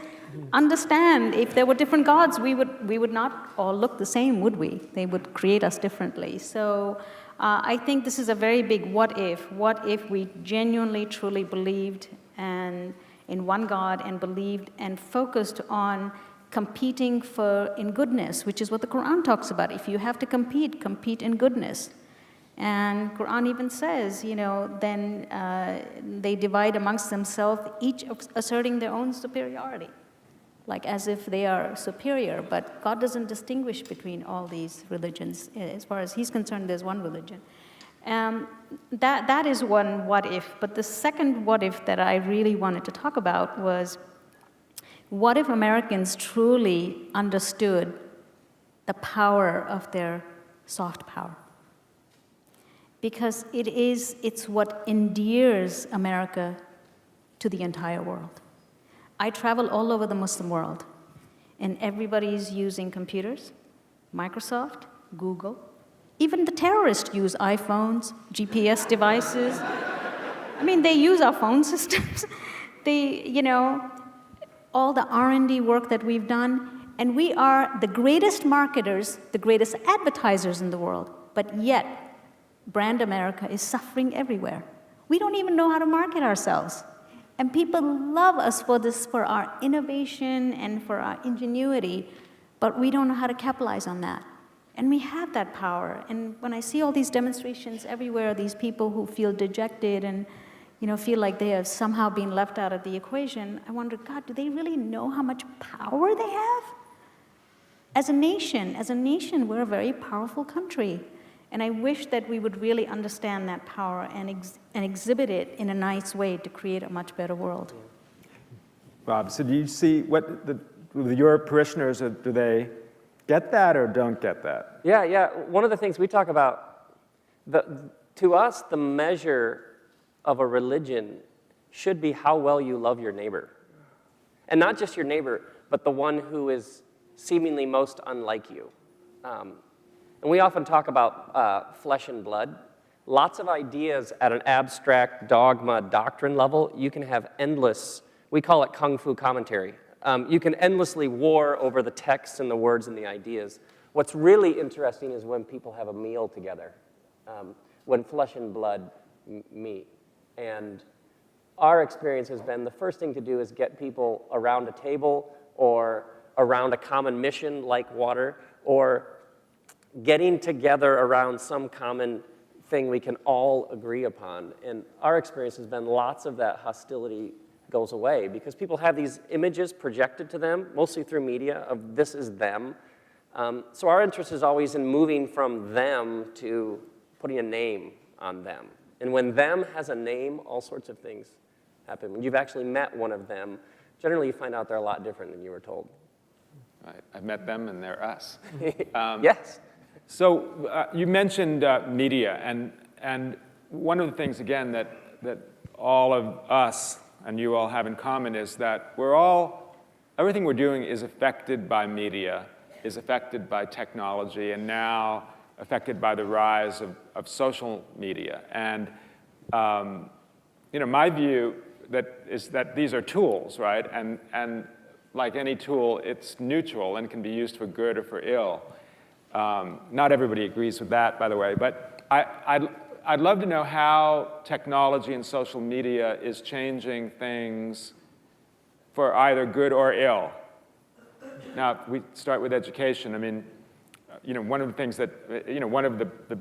understand, if there were different gods, we would not all look the same, would we? They would create us differently. So I think this is a very big what if. What if we genuinely, truly believed in one God and believed and focused on competing in goodness, which is what the Quran talks about. If you have to compete in goodness. And Quran even says, then they divide amongst themselves, each asserting their own superiority, like as if they are superior. But God doesn't distinguish between all these religions. As far as He's concerned, there's one religion. That is one what if. But the second what if that I really wanted to talk about was, what if Americans truly understood the power of their soft power? Because it's what endears America to the entire world. I travel all over the Muslim world, and everybody's using computers, Microsoft, Google. Even the terrorists use iPhones, GPS devices. I mean, they use our phone systems. All the R&D work that we've done, and we are the greatest marketers, the greatest advertisers in the world, but yet, brand America is suffering everywhere. We don't even know how to market ourselves. And people love us for our innovation and for our ingenuity, but we don't know how to capitalize on that. And we have that power. And when I see all these demonstrations everywhere, these people who feel dejected and feel like they have somehow been left out of the equation, I wonder, God, do they really know how much power they have? As a nation, we're a very powerful country. And I wish that we would really understand that power and exhibit it in a nice way to create a much better world. Bob, so do you see with your parishioners, do they get that or don't get that? Yeah. One of the things we talk about, to us, the measure of a religion should be how well you love your neighbor. And not just your neighbor, but the one who is seemingly most unlike you. And we often talk about flesh and blood. Lots of ideas at an abstract dogma doctrine level. You can have endless We call it kung fu commentary. You can endlessly war over the texts and the words and the ideas. What's really interesting is when people have a meal together, when flesh and blood meet. And our experience has been the first thing to do is get people around a table or around a common mission like water, or getting together around some common thing we can all agree upon. And our experience has been lots of that hostility goes away because people have these images projected to them, mostly through media, of this is them. So our interest is always in moving from them to putting a name on them. And when them has a name, all sorts of things happen. When you've actually met one of them, generally you find out they're a lot different than you were told. Right. I've met them, and they're us. Yes. So you mentioned media, and one of the things, again, that all of us and you all have in common is that everything we're doing is affected by media, is affected by technology, and now affected by the rise of social media. And my view is that these are tools, right? And like any tool, it's neutral and can be used for good or for ill. Not everybody agrees with that, by the way, but I'd love to know how technology and social media is changing things for either good or ill. Now, we start with education. I mean, one of the things that, one of the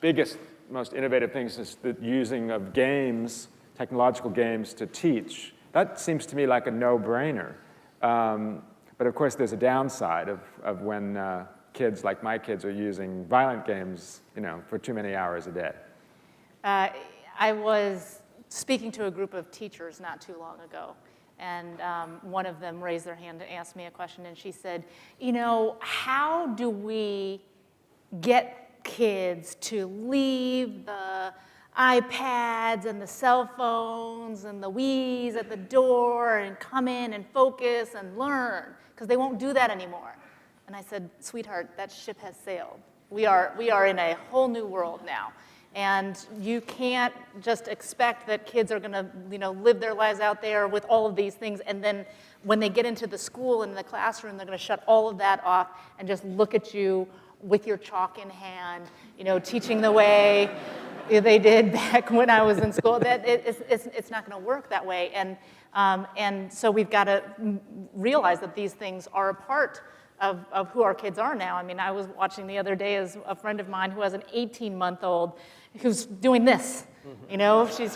biggest, most innovative things is the using of games, technological games, to teach. That seems to me like a no-brainer. But of course, there's a downside of when kids like my kids are using violent games, for too many hours a day. I was speaking to a group of teachers not too long ago, and one of them raised their hand and asked me a question, and she said, how do we get kids to leave the iPads and the cell phones and the Wiis at the door and come in and focus and learn? Because they won't do that anymore. And I said, sweetheart, that ship has sailed. We are in a whole new world now. And you can't just expect that kids are going to, live their lives out there with all of these things, and then when they get into the school and the classroom, they're going to shut all of that off and just look at you with your chalk in hand, teaching the way they did back when I was in school. That it's not going to work that way, and so we've got to realize that these things are a part of who our kids are now. I mean, I was watching the other day as a friend of mine who has an 18-month-old who's doing this. She's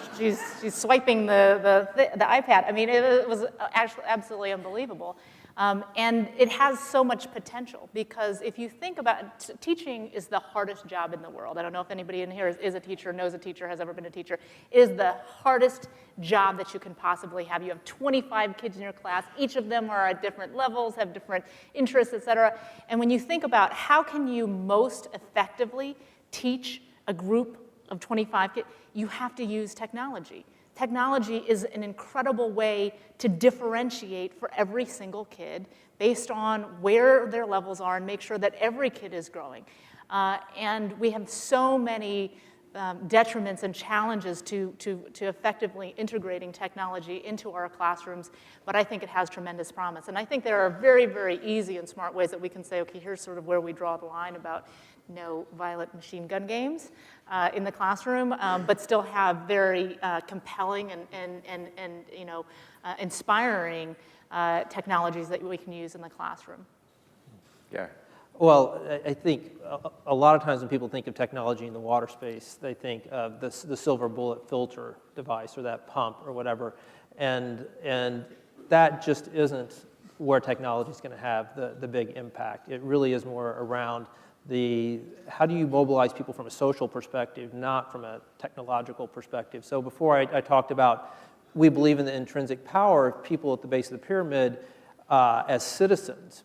swiping the iPad. I mean, it was actually absolutely unbelievable. And it has so much potential because if you think about it, teaching is the hardest job in the world. I don't know if anybody in here is a teacher, knows a teacher, has ever been a teacher. It is the hardest job that you can possibly have. You have 25 kids in your class. Each of them are at different levels, have different interests, et cetera. And when you think about how can you most effectively teach a group of 25 kids, you have to use technology. Technology is an incredible way to differentiate for every single kid based on where their levels are and make sure that every kid is growing. And we have so many detriments and challenges to effectively integrating technology into our classrooms, but I think it has tremendous promise. And I think there are very, very easy and smart ways that we can say, okay, here's sort of where we draw the line about no violent machine gun games in the classroom, but still have very compelling and inspiring technologies that we can use in the classroom. Yeah. Well, I think a lot of times when people think of technology in the water space, they think of the silver bullet filter device or that pump or whatever, and that just isn't where technology is going to have the big impact. It really is more around how do you mobilize people from a social perspective, not from a technological perspective. So before I talked about, we believe in the intrinsic power of people at the base of the pyramid as citizens.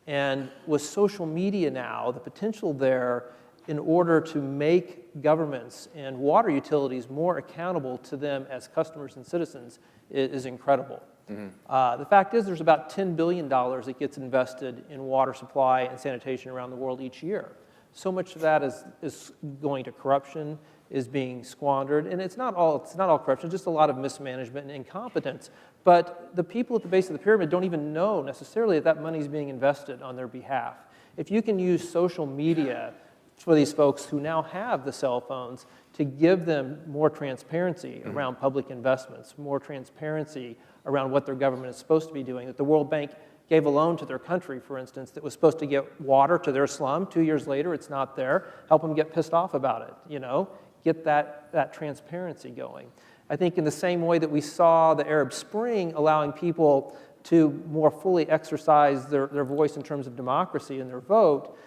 And with social media now, the potential there in order to make governments and water utilities more accountable to them as customers and citizens is incredible. Mm-hmm. The fact is there's about $10 billion that gets invested in water supply and sanitation around the world each year. So much of that is going to corruption, is being squandered, and it's not all corruption, just a lot of mismanagement and incompetence. But the people at the base of the pyramid don't even know necessarily that that money is being invested on their behalf. If you can use social media for these folks who now have the cell phones to give them more transparency around public investments, more transparency around what their government is supposed to be doing, that the World Bank gave a loan to their country, for instance, that was supposed to get water to their slum. 2 years later, it's not there. Help them get pissed off about it, you know? Get that transparency going. I think in the same way that we saw the Arab Spring allowing people to more fully exercise their voice in terms of democracy and their vote,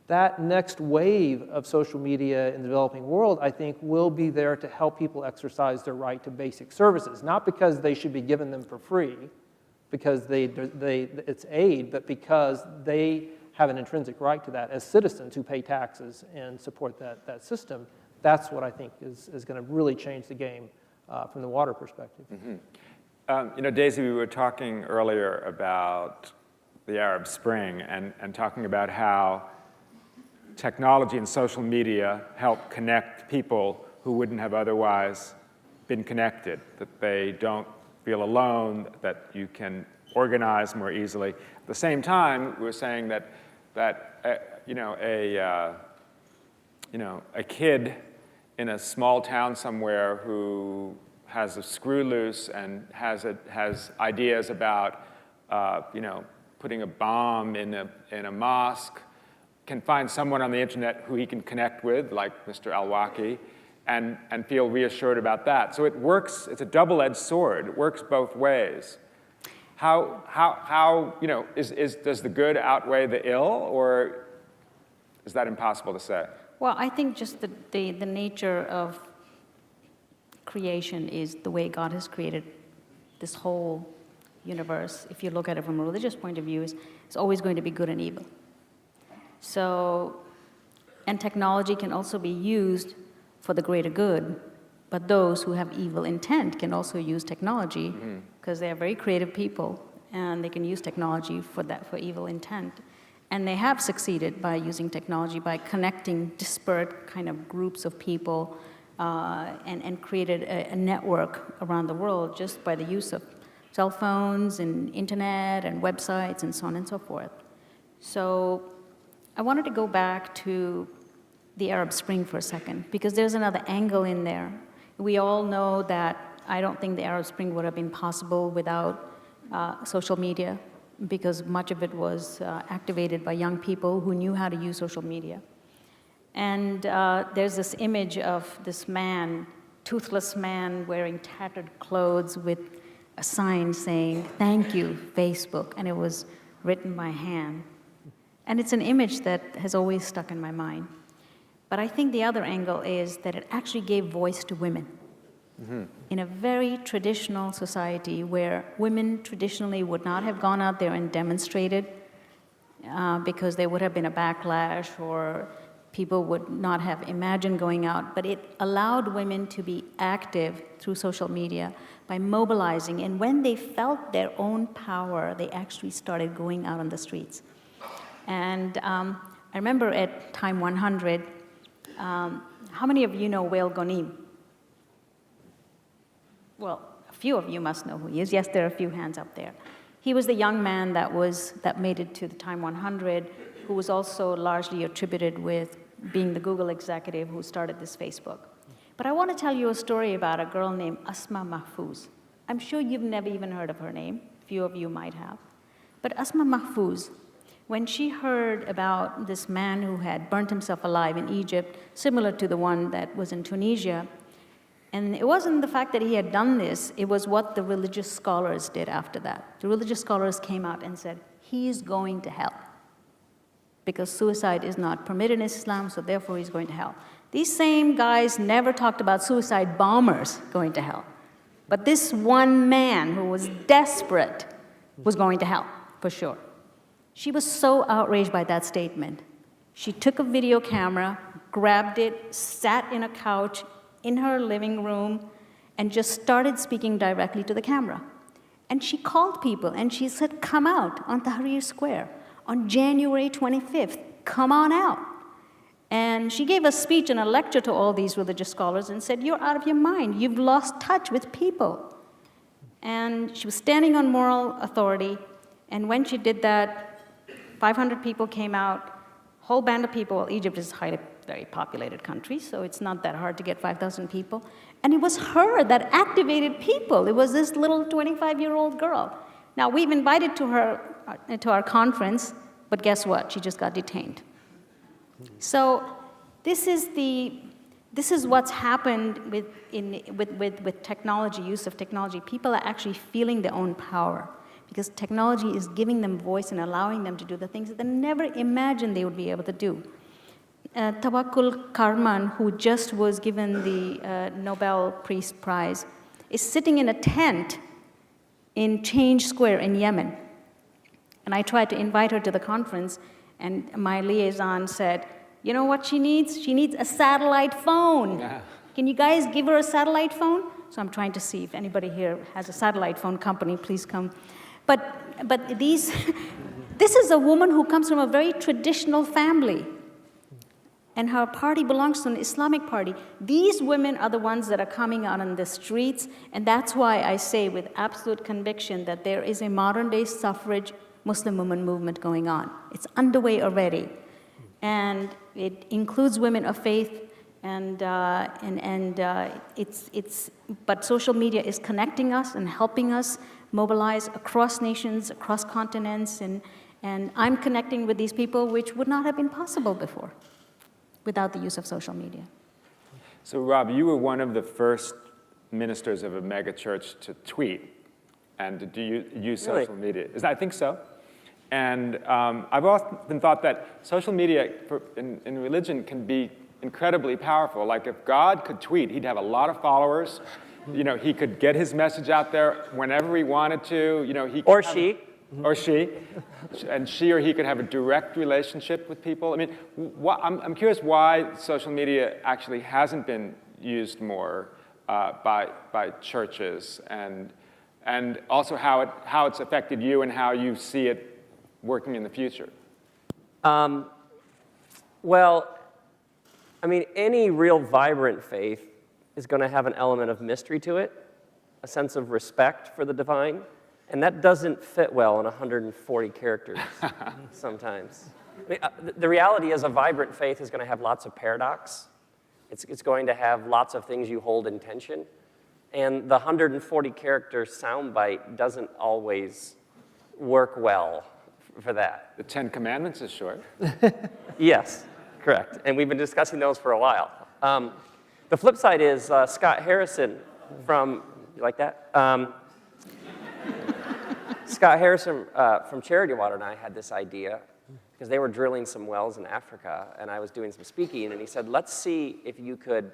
that next wave of social media in the developing world, I think, will be there to help people exercise their right to basic services, not because they should be given them for free, because it's aid, but because they have an intrinsic right to that as citizens who pay taxes and support that system. That's what I think is going to really change the game from the water perspective. You know, Daisy, we were talking earlier about the Arab Spring and talking about how technology and social media help connect people who wouldn't have otherwise been connected, that they don't feel alone, that you can organize more easily. At the same time, we were saying that a kid in a small town somewhere who has a screw loose and has ideas about putting a bomb in a mosque can find someone on the internet who he can connect with, like Mr. Al-Waki, and feel reassured about that. So it works. It's a double-edged sword. It works both ways. How does the good outweigh the ill, or is that impossible to say? Well, I think just the nature of creation is the way God has created this whole universe. If you look at it from a religious point of view, it's always going to be good and evil. So, and technology can also be used for the greater good, but those who have evil intent can also use technology because they are very creative people, and they can use technology for evil intent. And they have succeeded by using technology, by connecting disparate kind of groups of people and created a network around the world just by the use of cell phones and internet and websites and so on and so forth. So I wanted to go back to the Arab Spring for a second, because there's another angle in there. We all know that I don't think the Arab Spring would have been possible without social media, because much of it was activated by young people who knew how to use social media. And there's this image of this man, toothless man, wearing tattered clothes with a sign saying, "Thank you, Facebook," and it was written by hand. And it's an image that has always stuck in my mind. But I think the other angle is that it actually gave voice to women. In a very traditional society where women traditionally would not have gone out there and demonstrated because there would have been a backlash or people would not have imagined going out, but it allowed women to be active through social media by mobilizing. And when they felt their own power, they actually started going out on the streets. And I remember at Time 100, how many of you know Wael Ghonim? Well, a few of you must know who he is. Yes, there are a few hands up there. He was the young man that made it to the Time 100, who was also largely attributed with being the Google executive who started this Facebook. But I want to tell you a story about a girl named Asma Mahfouz. I'm sure you've never even heard of her name. A few of you might have. But Asma Mahfouz, when she heard about this man who had burnt himself alive in Egypt, similar to the one that was in Tunisia, and it wasn't the fact that he had done this, it was what the religious scholars did after that. The religious scholars came out and said, he's going to hell, because suicide is not permitted in Islam, so therefore he's going to hell. These same guys never talked about suicide bombers going to hell. But this one man who was desperate was going to hell, for sure. She was so outraged by that statement. She took a video camera, grabbed it, sat in a couch in her living room, and just started speaking directly to the camera. And she called people, and she said, come out on Tahrir Square on January 25th. Come on out. And she gave a speech and a lecture to all these religious scholars and said, you're out of your mind. You've lost touch with people. And she was standing on moral authority, and when she did that, 500 people came out, whole band of people. Well, Egypt is a very populated country, so it's not that hard to get 5,000 people. And it was her that activated people. It was this little 25-year-old girl. Now, we've invited to her to our conference, but guess what? She just got detained. So this is what's happened with technology, use of technology. People are actually feeling their own power because technology is giving them voice and allowing them to do the things that they never imagined they would be able to do. Tawakkul Karman, who just was given the Nobel Peace Prize, is sitting in a tent in Change Square in Yemen. And I tried to invite her to the conference, and my liaison said, you know what she needs? She needs a satellite phone. Yeah. Can you guys give her a satellite phone? So I'm trying to see if anybody here has a satellite phone company, please come. But this is a woman who comes from a very traditional family, and her party belongs to an Islamic party. These women are the ones that are coming out on the streets, and that's why I say with absolute conviction that there is a modern-day suffrage Muslim women movement going on. It's underway already, and it includes women of faith, but social media is connecting us and helping us mobilize across nations, across continents, and I'm connecting with these people, which would not have been possible before without the use of social media. So Rob, you were one of the first ministers of a mega church to tweet and to use social media. I think so. And I've often thought that social media in religion can be incredibly powerful. Like if God could tweet, he'd have a lot of followers. You know, he could get his message out there whenever he wanted to. You know, he could or she, and she or he could have a direct relationship with people. I mean, I'm curious why social media actually hasn't been used more by churches, and also how it's affected you and how you see it working in the future. Well, I mean, any real vibrant faith is going to have an element of mystery to it, a sense of respect for the divine. And that doesn't fit well in 140 characters sometimes. I mean, the reality is a vibrant faith is going to have lots of paradox. It's going to have lots of things you hold in tension. And the 140 character soundbite doesn't always work well for that. The 10 Commandments is short. Yes, correct. And we've been discussing those for a while. The flip side is Scott Harrison from, you like that? Scott Harrison from Charity Water and I had this idea because they were drilling some wells in Africa, and I was doing some speaking, and he said, let's see if you could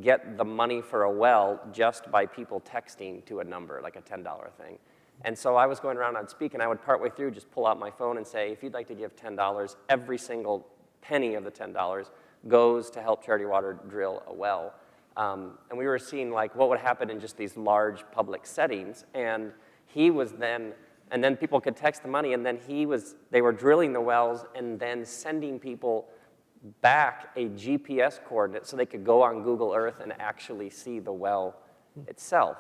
get the money for a well just by people texting to a number, like a $10 thing. And so I was going around, I'd speak, and I would partway through just pull out my phone and say, if you'd like to give $10, every single penny of the $10 goes to help Charity Water drill a well. And we were seeing like what would happen in just these large public settings, and he was then, and then people could text the money, and then they were drilling the wells and then sending people back a GPS coordinate so they could go on Google Earth and actually see the well itself.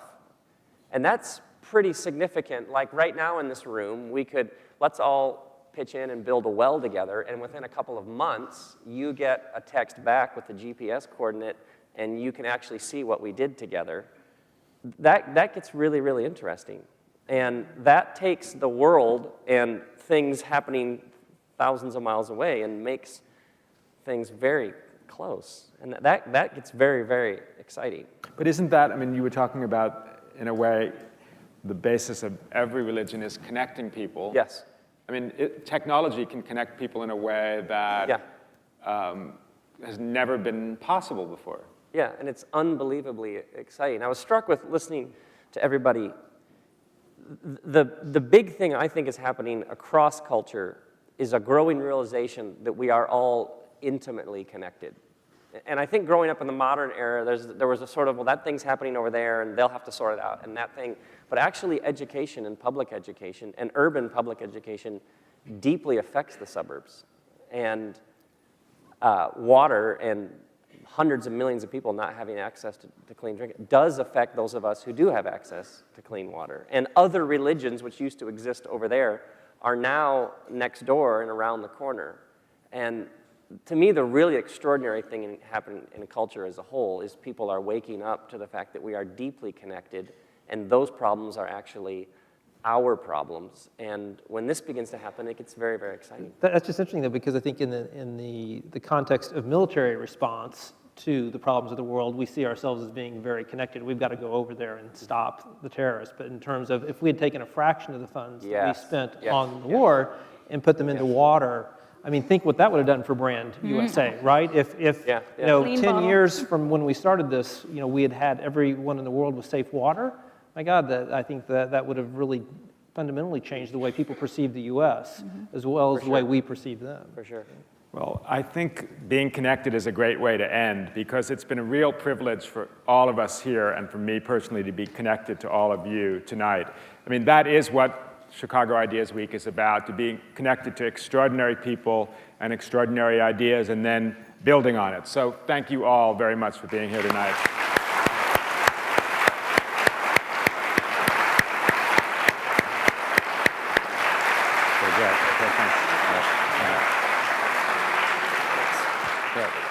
And that's pretty significant. Like right now in this room, let's all pitch in and build a well together, and within a couple of months, you get a text back with the GPS coordinate, and you can actually see what we did together. That gets really, really interesting. And that takes the world and things happening thousands of miles away and makes things very close. And that gets very, very exciting. But isn't that, I mean, you were talking about, in a way, the basis of every religion is connecting people. Yes. I mean, technology can connect people in a way that has never been possible before. Yeah, and it's unbelievably exciting. I was struck with listening to everybody. The big thing I think is happening across culture is a growing realization that we are all intimately connected. And I think growing up in the modern era, there was a sort of, well, that thing's happening over there, and they'll have to sort it out, and that thing. But actually, education and public education and urban public education deeply affects the suburbs. And water and hundreds of millions of people not having access to clean drink does affect those of us who do have access to clean water. And other religions, which used to exist over there, are now next door and around the corner. And to me, the really extraordinary thing happening in culture as a whole is people are waking up to the fact that we are deeply connected, and those problems are actually our problems. And when this begins to happen, it gets very, very exciting. That's just interesting, though, because I think in the context of military response to the problems of the world, we see ourselves as being very connected. We've got to go over there and stop the terrorists. But in terms of if we had taken a fraction of the funds that we spent on the war and put them into water, I mean, think what that would have done for brand USA, right? If you know, Clean 10 bottle. years from when we started this, you know, we had everyone in the world with safe water. My God, I think that would have really fundamentally changed the way people perceive the U.S. as well as the way we perceive them. For sure. Well, I think being connected is a great way to end, because it's been a real privilege for all of us here and for me personally to be connected to all of you tonight. I mean, that is what Chicago Ideas Week is about, to be connected to extraordinary people and extraordinary ideas and then building on it. So thank you all very much for being here tonight. Very good. Okay, thanks. All right. All right. Good.